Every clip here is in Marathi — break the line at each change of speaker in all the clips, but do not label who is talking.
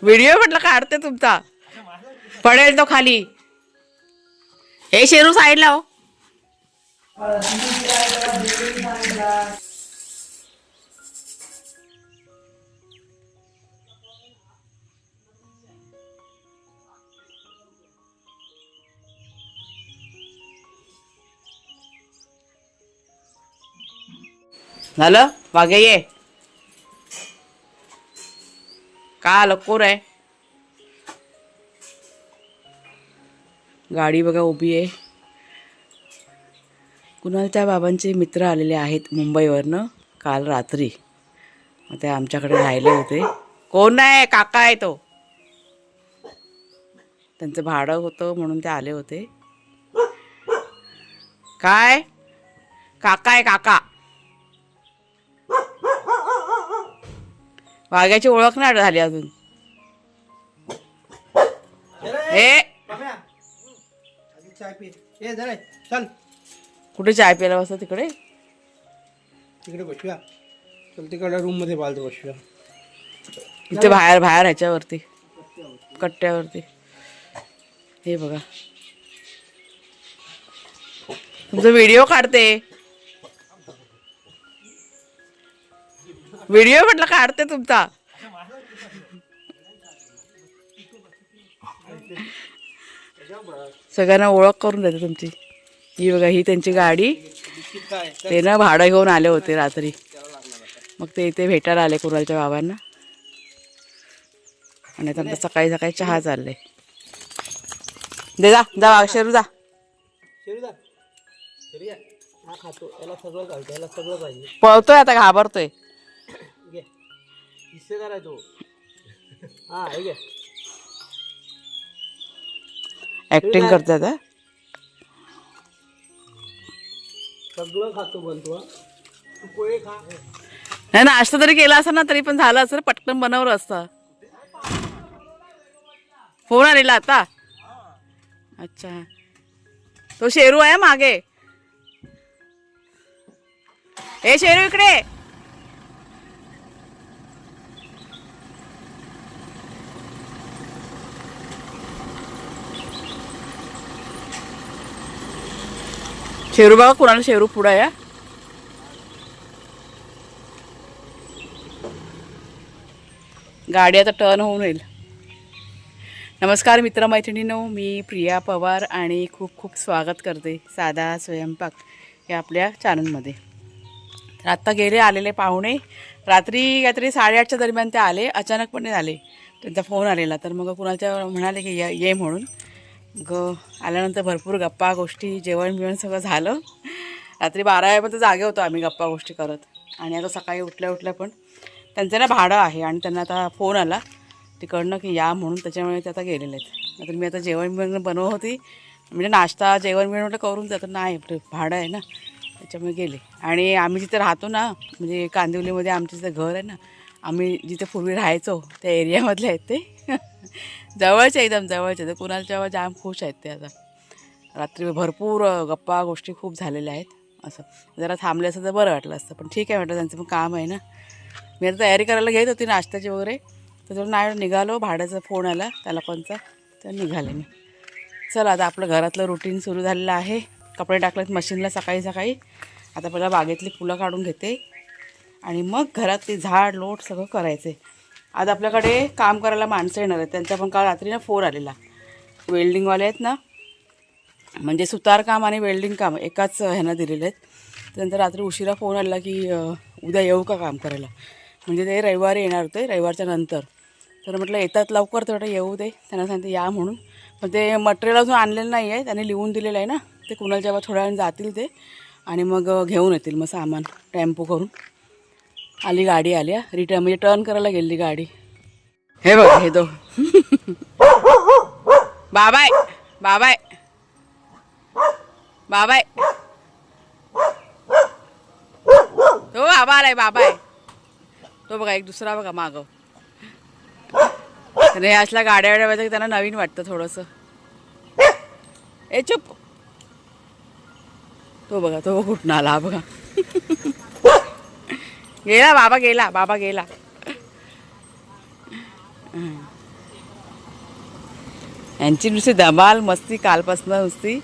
व्हिडिओ म्हटलं काढते तुमचा, पडेल तो खाली. हे शेरू साईडला हो. झालं वाघे ये का लकोर आहे. गाडी बघा उभी आहे. कुणालच्या बाबांचे मित्र आलेले आहेत मुंबईवरनं काल रात्री. मग ते आमच्याकडे राहिले होते. कोण आहे? काका आहे तो. त्यांचं भाडं होतं म्हणून ते आले होते. काय काका आहे काका. वाघ्याची ओळख नाही झाली अजून. ए
चल
कुठे चाय प्यायला बसता? तिकडे
तिकडे बसूया. चल तिकडे रूम मध्ये बालतो बसूया.
इथे बाहेर बाहेर ह्याच्यावरती कट्ट्यावरती. हे बघा तुमचा व्हिडिओ काढते. व्हिडिओ म्हटलं काढते तुमचा. सगळ्यांना ओळख करून देते तुमची. ही बघा ही त्यांची गाडी. ते ना भाडं घेऊन आले होते रात्री. मग ते इथे भेटायला आले कुणालच्या बाबांना. आणि त्यांना सकाळी सकाळी चहा चालले. दे जा जा शेरू जा.
हा खातो याला सगळं घालतो. याला सगळं पाहिजे.
पळतोय आता घाबरतोय.
हिस्सेदार आहे तो. हा हे घे.
ऍक्टिंग करतात.
सगळं खातो बनतो. तू पोहे खा.
नाही नाश्ता तरी केला असता ना तरी पण झालं असं. पटकन बनवलं असतं. फोन आलेला आता. अच्छा तो शेरू आहे मागे. ए शेरू इकडे. शेरू बघा कुणाला शेरू पुढं आहे. गाडी आता टर्न होऊन येईल. नमस्कार मित्रमैत्रिणींनो, मी प्रिया पवार आणि खूप खूप स्वागत करते साधा स्वयंपाक या आपल्या चॅनलमध्ये. तर आत्ता गेले आलेले पाहुणे. रात्री काहीतरी 8:30च्या दरम्यान ते आले. अचानकपणे आले. त्यांचा फोन आलेला. तर मग कुणाच्या म्हणाले की ये म्हणून. मग आल्यानंतर भरपूर गप्पा गोष्टी जेवण बिवण सगळं झालं. रात्री 12 वाजेपर्यंत जागे होतो आम्ही गप्पा गोष्टी करत. आणि आता सकाळी उठल्या पण त्यांचं ना भाडं आहे आणि त्यांना आता फोन आला तिकडनं की या म्हणून. त्याच्यामुळे ते आता गेलेले आहेत. तर मी आता जेवण बिवण बनवत होती. म्हणजे नाश्ता जेवण बिवण म्हटलं करून जातं. नाही भाडं आहे ना त्याच्यामुळे गेले. आणि आम्ही जिथे राहतो ना म्हणजे कांदिवलीमध्ये आमचं जिथं घर आहे ना, आम्ही जिथे पूर्वी राहायचो त्या एरियामधले आहेत ते. जवळचे एकदम जवळचे. तर कुणालच्या जाम खुश आहेत ते. आता रात्री भरपूर गप्पा गोष्टी खूप झालेल्या आहेत. असं जरा थांबले असं तर बरं वाटलं असतं. पण ठीक आहे म्हटलं त्यांचं पण काम आहे ना. मी आता तयारी करायला घेत होती नाश्त्याची वगैरे. तर थोडं नाही निघालो. भाड्याचा फोन आला त्याला कोणचा. तर निघाले मी. चला आता आपलं घरातलं रुटीन सुरू झालेलं आहे. कपडे टाकलेत मशीनला सकाळी सकाळी. आता पहिला बागेतली फुलं काढून घेते आणि मग घरातली झाड लोट सगळं करायचे. आज आपल्याकडे काम करायला माणसं येणार आहेत. त्यांचा पण काल रात्री ना फोन आलेला. वेल्डिंगवाले आहेत ना, म्हणजे सुतारकाम आणि वेल्डिंग काम एकाच ह्यांना दिलेले आहेत. त्यानंतर रात्री उशिरा फोन आला की उद्या येऊ का काम करायला. म्हणजे ते रविवारी येणार होते, रविवारच्या नंतर. तर म्हटलं येतात लवकर तर येऊ दे. त्यांना सांगते या म्हणून. पण ते मटेरियल अजून आणलेलं नाही आहे. त्यांनी लिहून दिलेलं आहे ना. ते कुणालच्या थोड्या वेळाने जातील ते आणि मग घेऊन येतील मग सामान टेम्पो करून. आली गाडी आली. रिटर्न म्हणजे टर्न करायला गेली गाडी. हे बघ हे दो बाबाय बाबाय बाबाय. तो बाबा आलाय बाबाय. तो बघा एक दुसरा बघा मागं. हे असल्या गाड्या वाड्या की त्यांना नवीन वाटतं थोडंसं. ए चुप. तो बघा तो कुठून आला बघा. गेला बाबा गेला. बाबा गेला. यांची नुसती धमाल मस्ती कालपासून नुसती.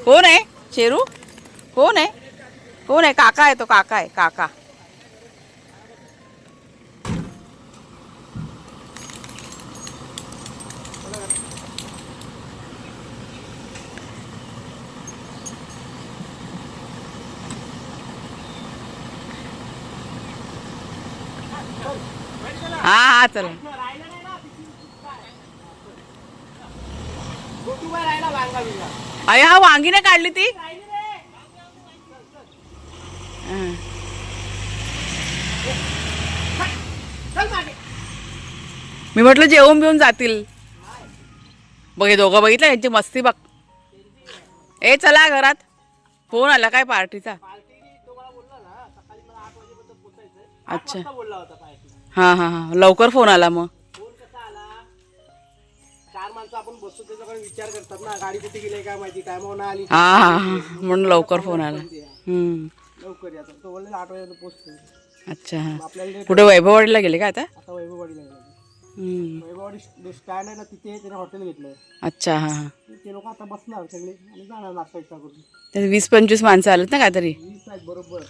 कोण आहे शेरू? कोण आहे? कोण आहे? काका आहे, तो काका आहे, काका. हा हा चला. अरे हा वांगी नाही काढली ती. मी म्हटलं जेवून बिवून जातील. बघ हे दोघं बघितलं यांची मस्ती बघ. ए चला घरात. फोन आला काय पार्टीचा? अच्छा. हा हा हा लवकर फोन आला मग.
4 माणसं आपण बसतो त्याच्याकडे विचार करतात ना, गाडी कुठे गेली काय माहिती, काय म्हणून आली.
हा हा हा म्हणून लवकर फोन आला.
लवकर या तो बोलले 8 वाजेला पोहोचतो.
अच्छा. हा कुठे वैभववाडीला गेले का आता?
आता वैभववाडीला गेले. वैभववाडी स्टँड आहे ना, तिथे त्याने हॉटेल घेतलंय.
अच्छा. हा हा
ते लोक आता बसणार सगळे आणि जाणार नाश्ता करून.
ते 20-25 माणसं आलेत ना काहीतरी.
20 आहेत बरोबर.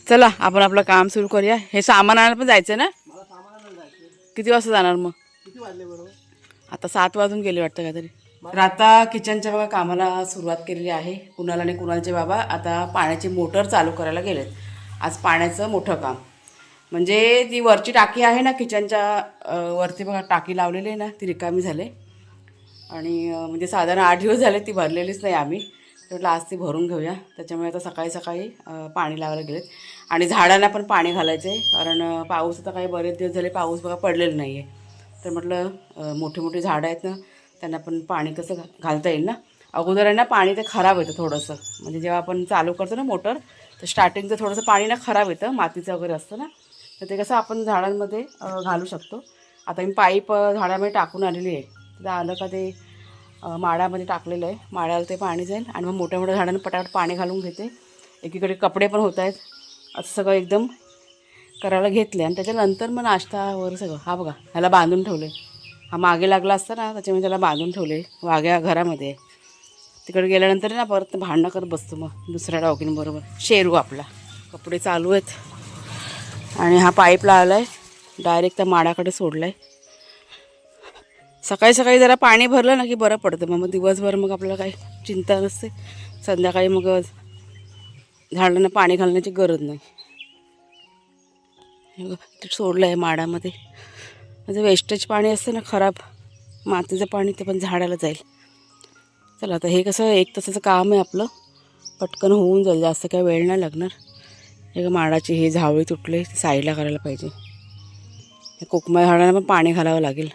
चला आपण आपलं काम सुरू करूया. हे सामान आणायला पण जायचं ना?
मला सामानाला जायचं.
किती वाजता जाणार मग?
किती वाजले बरोबर?
आता 7 वाजून गेले वाटतं काहीतरी. तर आता किचनच्या बघा कामाला सुरुवात केलेली आहे. कुणाल आणि कुणालचे बाबा आता पाण्याची मोटर चालू करायला गेलेत. आज पाण्याचं मोठं काम म्हणजे ती वरची टाकी आहे ना किचनच्या वरती बघा टाकी लावलेली आहे ना, ती रिकामी झाले आणि म्हणजे साधारण 8 दिवस झाले ती भरलेलीच नाही आम्ही. म्हटलं आज ती भरून घेऊया. त्याच्यामुळे आता सकाळी सकाळी पाणी लावायला गेलेत आणि झाडांना पण पाणी घालायचं आहे. कारण पाऊस आता काही बरेच दिवस झाले पाऊस बघा पडलेला नाही आहे. तर म्हटलं मोठी मोठी झाडं आहेत ना, त्यांना पण पाणी कसं घालता येईल ना. अगोदर आहे ना पाणी ते खराब येतं थोडंसं. म्हणजे जेव्हा आपण चालू करतो ना मोटर तर स्टार्टिंगचं थोडंसं पाणी ना खराब येतं, मातीचं वगैरे असतं ना, तर ते कसं आपण झाडांमध्ये घालू शकतो. आता मी पाईप झाडामध्ये टाकून आलेली आहे. तिथं आलं का ते माडामध्ये टाकलेलं आहे. माडाला ते पाणी जाईल आणि मग मोठ्या मोठ्या झाडांना पटापट पाणी घालून घेते. एकीकडे कपडे पण होत आहेत. असं सगळं एकदम करायला घेतले आणि त्याच्यानंतर मग नाश्ता वगैरे सगळं. हा बघा ह्याला बांधून ठेवलं आहे. हा मागे लागला असता ना, त्याच्यामुळे त्याला बांधून ठेवले. वाघ्या घरामध्ये तिकडे गेल्यानंतर ना परत भांडणं करत बसतो मग दुसऱ्या डॉगींबरोबर. शेरू आपला. कपडे चालू आहेत आणि हा पाईप लावला आहे डायरेक्ट त्या माडाकडे सोडला आहे. सकाळी सकाळी जरा पाणी भरलं ना की बरं पडतं. मग दिवसभर मग आपल्याला काही चिंता नसते. संध्याकाळी मग झाडांना पाणी घालण्याची गरज नाही. ते सोडलं आहे माडामध्ये. म्हणजे वेस्टेज पाणी असतं ना खराब मातीचं पाणी, ते पण झाडाला जाईल. चला आता हे कसं 1 तासाचं काम आहे आपलं, पटकन होऊन जाईल, जास्त काही वेळ नाही लागणार. हे माडाची हे झावळी तुटले ते साईडला करायला पाहिजे. हे कोकमा झाडांना पण पाणी घालावं लागेल.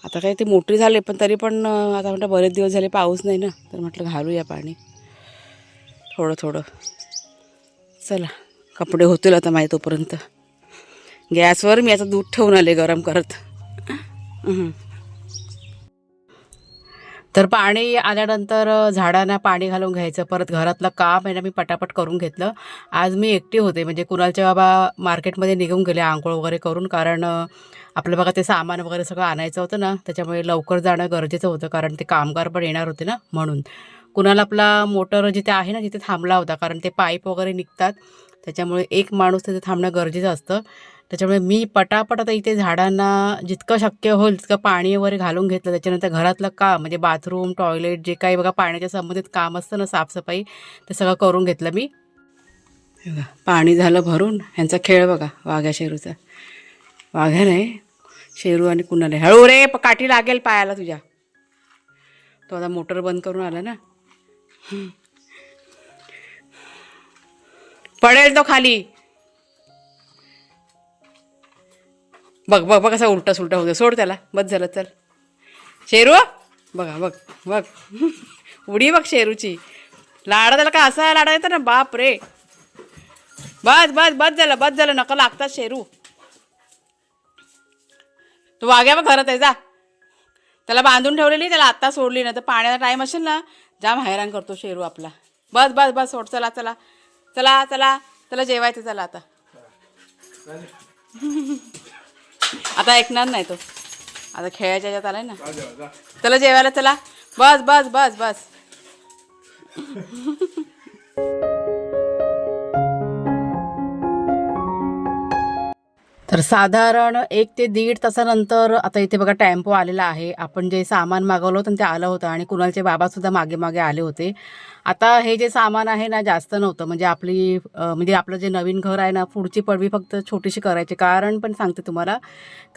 आता काय ते मोठी झाले पण तरी पण आता म्हटलं बरेच दिवस झाले पाऊस नाही ना, तर म्हटलं घालूया पाणी थोडं थोडं. चला कपडे होतील आता माहीत तोपर्यंत. गॅसवर मी आता दूध ठेवून आले गरम करत. तर पाणी आल्यानंतर झाडांना पाणी घालून घ्यायचं. परत घरातलं काम आहे ना मी पटापट करून घेतलं. आज मी एकटी होते, म्हणजे कुणालचे बाबा मार्केटमध्ये निघून गेले आंघोळ वगैरे करून. कारण आपलं बघा ते सामान वगैरे सगळं आणायचं होतं ना, त्याच्यामुळे लवकर जाणं गरजेचं होतं. कारण ते कामगार पण येणार होते ना, म्हणून. कुणाल आपला मोटर जिथे आहे ना तिथे थांबला होता, कारण ते पाईप वगैरे निघतात, त्याच्यामुळे एक माणूस तिथे थांबणं गरजेचं असतं. त्याच्यामुळे मी पटापट आता इथे झाडांना जितकं शक्य होईल तितकं पाणी वगैरे घालून घेतलं. त्याच्यानंतर घरातलं काम म्हणजे बाथरूम टॉयलेट जे काही बघा पाण्याच्या संबंधित काम असतं ना, साफसफाई, ते सगळं करून घेतलं मी. पाणी झालं भरून. ह्यांचा खेळ बघा वाघ्या शेरूचा. वाघ्या नाही शेरू आणि कुणाल. हळू रे काठी लागेल पायाला तुझ्या. तो आता मोटर बंद करून आला ना, पडेल तो खाली. बघ बघ बघ कसा उलटा सुलटा होतं. सोड त्याला, बस झालं. चल शेरू बघा बघ बघ उडी बघ शेरूची. लाडा त्याला का असा लाडा येतं ना, बाप रे. बस बस बस झालं, बस झालं. नका लागतात शेरू. तू वाघ्या बघ घरात आहे जा. त्याला बांधून ठेवलेली, त्याला आत्ता सोडली ना, तर पाण्याचा टाईम असेल ना जाम हैराण करतो शेरू आपला. बस बस बस सोड. चला चला चला चला चला जेवायचं चला आता. आता ऐकणार नाही तो. आता खेळायच्या ह्याच्यात आलाय ना. चला जेवायला चला. बस बस बस बस. तर साधारण 1 ते 1.5 तासानंतर आता इथे बघा टेम्पो आलेला आहे. आपण जे सामान मागवलं होतं ते आलं होतं आणि कुणालचे बाबासुद्धा मागे मागे आले होते. आता हे जे सामान आहे ना जास्त नव्हतं, म्हणजे म्हणजे आपलं जे नवीन घर आहे ना, पुढची पडवी फक्त छोटीशी करायची. कारण पण सांगते तुम्हाला,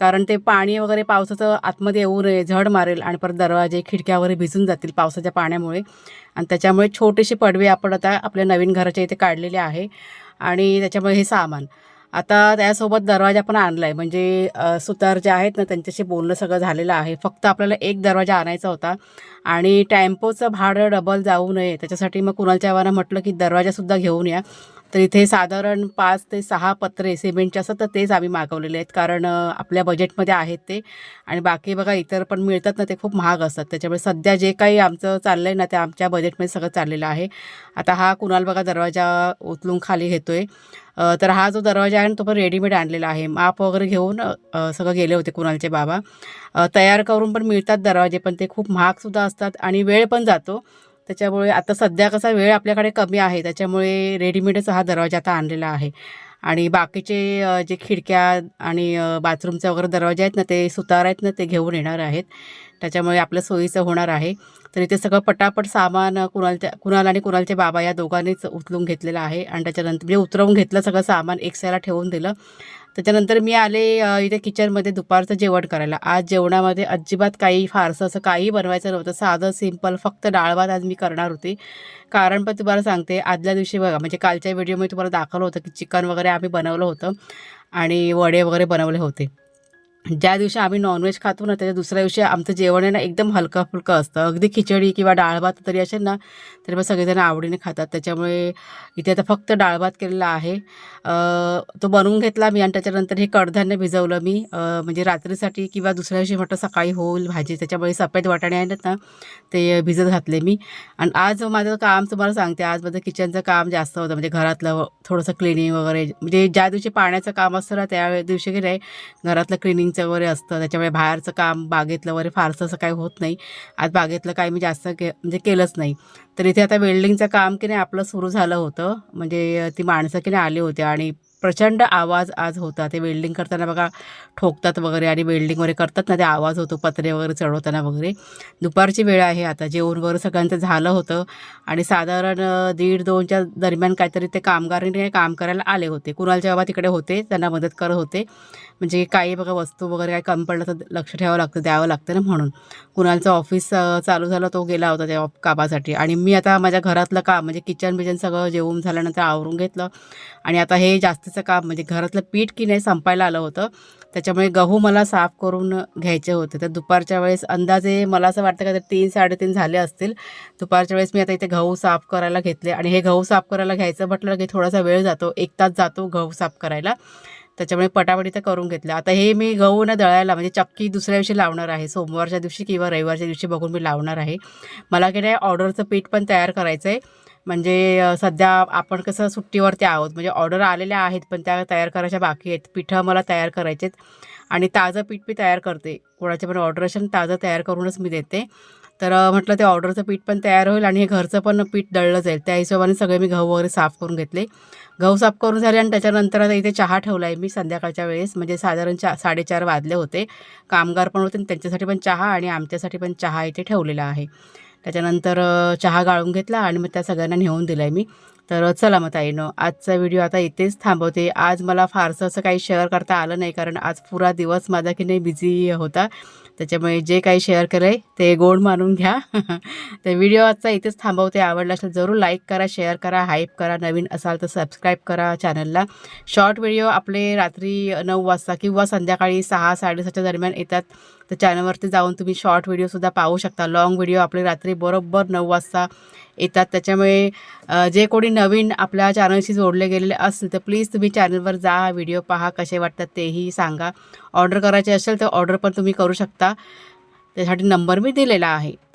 कारण ते पाणी वगैरे पावसाचं आतमध्ये येऊ नये, झड मारेल आणि परत दरवाजे खिडक्या वगैरे भिजून जातील पावसाच्या पाण्यामुळे. आणि त्याच्यामुळे छोटीशी पडवी आपण आता आपल्या नवीन घराच्या इथे काढलेली आहे. आणि त्याच्यामुळे हे सामान आता त्यासोबत दरवाजा पण आणला आहे. म्हणजे सुतार जे आहेत ना त्यांच्याशी बोलणं सगळं झालेलं आहे. फक्त आपल्याला एक दरवाजा आणायचा होता आणि टेम्पोचं भाडं डबल जाऊ नये त्याच्यासाठी मग कुणालच्या आव्हानं म्हटलं की दरवाजासुद्धा घेऊन या. तर इथे साधारण 5 ते 6 पत्रे सिमेंटचे असतात, तर तेच आम्ही मागवलेले आहेत. कारण आपल्या बजेटमध्ये आहेत ते. आणि बाकी बघा इतर पण मिळतात ना, ते खूप महाग असतात. त्याच्यामुळे सध्या जे काही आमचं चाललं आहे ना ते आमच्या बजेटमध्ये सगळं चाललेलं आहे. आता हा कुणाल बघा दरवाजा उचलून खाली घेतोय. तर हा जो दरवाजा आहे ना तो पण रेडीमेड आणलेला आहे. माप वगैरे घेऊन सगळं गेले होते कुणालचे बाबा. तयार करून पण मिळतात दरवाजे, पण ते खूप महागसुद्धा असतात आणि वेळ पण जातो. त्याच्यामुळे आता सध्या कसा वेळ आपल्याकडे कमी आहे, त्याच्यामुळे रेडीमेडच हा दरवाजा आता आणलेला आहे. आणि बाकीचे जे खिडक्या आणि बाथरूमचे वगैरे दरवाजे आहेत ना, ते सुतार आहेत ना, ते घेऊन येणार आहेत. त्याच्यामुळे आपल्या सोयीचं होणार आहे. तर इथे सगळं पटापट सामान कुणाल आणि कुणालचे बाबा या दोघांनीच उचलून घेतलेलं आहे. आणि त्याच्यानंतर म्हणजे उतरवून घेतलं सगळं सामान, एक साईडला ठेवून दिलं. त्याच्यानंतर मी आले इथे किचनमध्ये दुपारचं जेवण करायला. आज जेवणामध्ये अजिबात काही फारसं असं काही बनवायचं नव्हतं. साधं सिंपल फक्त डाळ भात आज मी करणार होते. कारण पण तुम्हाला सांगते, आदल्या दिवशी बघा म्हणजे कालच्या व्हिडिओमध्ये तुम्हाला दाखवलं होतं की चिकन वगैरे आम्ही बनवलं होतं आणि वडे वगैरे बनवले होते. ज्या दिवशी आम्ही नॉनव्हेज खातो ना त्याच्या दुसऱ्या दिवशी आमचं जेवण आहे ना एकदम हलकं फुलकं असतं. अगदी खिचडी किंवा डाळ भात तरी असेल ना तरी मग सगळेजण आवडीने खातात. त्याच्यामुळे इथे आता फक्त डाळ भात केलेला आहे. तो बनवून घेतला मी आणि त्याच्यानंतर हे कडधान्य भिजवलं मी, म्हणजे रात्रीसाठी किंवा दुसऱ्या दिवशी म्हटलं सकाळी होईल भाजी. त्याच्यामुळे सफेद वाटाणे आहेत ना ते भिजत घातले मी. आणि आज माझं काम तुम्हाला सांगते, आज माझं किचनचं काम जास्त होतं. म्हणजे घरातलं थोडंसं क्लिनिंग वगैरे, म्हणजे ज्या दिवशी पाण्याचं काम असतं ना त्या दिवशी की नाही घरातलं क्लिनिंगचं वगैरे असतं. त्याच्यामुळे बाहेरचं काम बागेतलं वगैरे फारसं असं काही होत नाही. आज बागेतलं काही मी जास्त म्हणजे केलंच नाही. तर इथे आता वेल्डिंगचं काम की नाही आपलं सुरू झालं होतं. म्हणजे ती माणसं की नाही आली होती आणि प्रचंड आवाज आज होता. ते वेल्डिंग करताना बघा ठोकतात वगैरे आणि वेल्डिंग वगैरे करतात ना, ते आवाज होतो पत्रे वगैरे चढवताना वगैरे. दुपारची वेळ आहे आता, जेवण वगैरे सगळ्यांचं झालं होतं आणि साधारण 1:30-2च्या दरम्यान काहीतरी ते कामगारांनी काम करायला आले होते. कुणालचे बाबा तिकडे होते, त्यांना मदत करत होते. म्हणजे काही बघा वस्तू वगैरे काही कमी पडलं तर लक्ष ठेवावं लागतं, द्यावं लागतं ना म्हणून. कुणालचं ऑफिस चालू झालं, तो गेला होता त्या कामासाठी. आणि मी आता माझ्या घरातलं काम म्हणजे किचन बिचन सगळं जेवून झाल्यानंतर आवरून घेतलं. आणि आता हे जास्तीचं काम म्हणजे घरातलं पीठ की नाही संपायला आलं होतं. त्याच्यामुळे गहू मला साफ करून घ्यायचे होते. तर दुपारच्या वेळेस अंदाजे मला असं वाटतं का 3-3:30 झाले असतील. दुपारच्या वेळेस मी आता इथे गहू साफ करायला घेतले आणि हे गहू साफ करायला घ्यायचं म्हटलं की थोडासा वेळ जातो, 1 तास जातो गहू साफ करायला. त्याच्यामुळे पटापट इथं करून घेतलं. आता हे मी गहू ना दळायला म्हणजे चक्की दुसऱ्या दिवशी लावणार आहे, सोमवारच्या दिवशी किंवा रविवारच्या दिवशी बघून मी लावणार आहे. मला की नाही ऑर्डरचं पीठ पण तयार करायचं आहे. म्हणजे सध्या आपण कसं सुट्टीवरती आहोत, म्हणजे ऑर्डर आलेल्या आहेत पण त्या तयार करायच्या बाकी आहेत. पिठं मला तयार करायचे आहेत आणि ताजं पीठ मी तयार करते. कोणाचे पण ऑर्डर असेल ताजं तयार करूनच मी देते. तर म्हटलं ते ऑर्डरचं पीठ पण तयार होईल आणि हे घरचं पण पीठ दळलं जाईल. त्या हिशोबाने सगळे मी गहू वगैरे साफ करून घेतले. गहू साफ करून झाले आणि त्याच्यानंतर आता इथे चहा ठेवला आहे मी संध्याकाळच्या वेळेस. म्हणजे साधारण 4:30 वाजले होते. कामगार पण होते आणि त्यांच्यासाठी पण चहा आणि आमच्यासाठी पण चहा इथे ठेवलेला आहे. त्याच्यानंतर चहा गाळून घेतला आणि मग त्या सगळ्यांना नेऊन दिला आहे मी. तर चला मग ताईनं आजचा व्हिडिओ आता इथेच थांबवते. आज मला फारसं असं काही शेअर करता आलं नाही कारण आज पुरा दिवस माझा की नाही बिझी होता. त्याच्यामुळे जे काही शेअर केलं आहे ते गोड मानून घ्या. तर व्हिडिओ आजचा इथेच थांबवते. आवडला असेल जरूर लाईक करा, शेअर करा, हाईप करा. नवीन असाल तर सबस्क्राईब करा चॅनलला. शॉर्ट व्हिडिओ आपले रात्री 9 वाजता किंवा संध्याकाळी 6-6:30च्या दरम्यान येतात. तर चॅनलवरती जाऊन तुम्ही शॉर्ट व्हिडिओसुद्धा पाहू शकता. लाँग व्हिडिओ आपले रात्री बरोबर 9 वाजता येतात. त्याच्यामुळे जे कोणी नवीन आपल्या चॅनलशी जोडले गेलेले असतील तर प्लीज तुम्ही चॅनलवर जा, व्हिडिओ पहा, कसे वाटतात तेही सांगा. ऑर्डर करायचे असेल तर ऑर्डर पण तुम्ही करू शकता, त्यासाठी नंबर मी दिलेला आहे. तर